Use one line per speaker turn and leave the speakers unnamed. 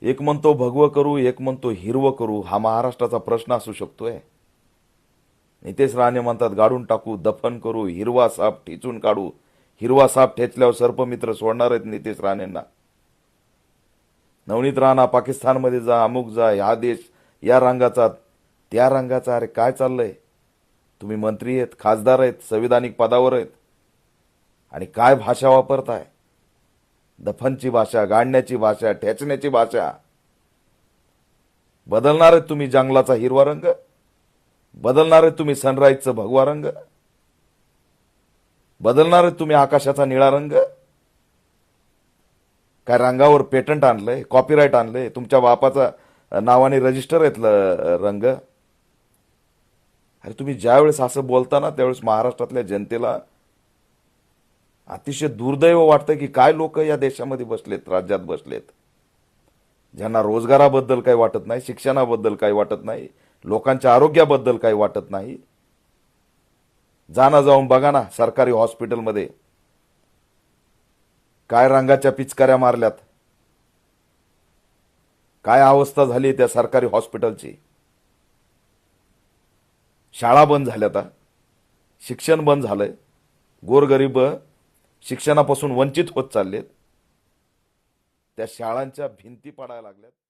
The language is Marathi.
एक म्हणतो भगवं करू, एक म्हणतो हिरवं करू. हा महाराष्ट्राचा प्रश्न असू शकतोय. नितेश राणे म्हणतात गाडून टाकू, दफन करू, हिरवा साप ठेचून काढू. हिरवा साप ठेचल्यावर सर्पमित्र सोडणार आहेत नितेश राणेंना. नवनीत राणा पाकिस्तानमध्ये जा, अमुक जा, हा देश या रंगाचा त्या रंगाचा. अरे काय चाललंय? तुम्ही मंत्री आहेत, खासदार आहेत, संविधानिक पदावर आहेत आणि काय भाषा वापरताय? दफनची भाषा, गाडण्याची भाषा, ठेचण्याची भाषा. बदलणार आहेत तुम्ही जंगलाचा हिरवा रंग? बदलणार आहेत तुम्ही सनराईजचं भगवा रंग? बदलणार आहेत तुम्ही आकाशाचा निळा रंग? काय रंगावर पेटंट आणलंय, कॉपीराईट आणलंय? तुमच्या बापाचा नावाने रजिस्टर आहेत रंग? अरे तुम्ही ज्यावेळेस असं बोलता ना त्यावेळेस महाराष्ट्रातल्या जनतेला अतिशय दुर्दैव वाटतं की काय लोक या देशामध्ये बसलेत, राज्यात बसलेत, ज्यांना रोजगाराबद्दल काही वाटत नाही, शिक्षणाबद्दल काही वाटत नाही, लोकांच्या आरोग्याबद्दल काही वाटत नाही. जाऊन बघा ना सरकारी हॉस्पिटलमध्ये काय रंगाच्या पिचकाऱ्या मारल्यात, काय अवस्था झाली त्या सरकारी हॉस्पिटलची. शाळा बंद झाल्यात, शिक्षण बंद झालंय, गोरगरीब शिक्षणापासून वंचित होत चाललेत. त्या शाळांच्या भिंती पडायला लागल्यात.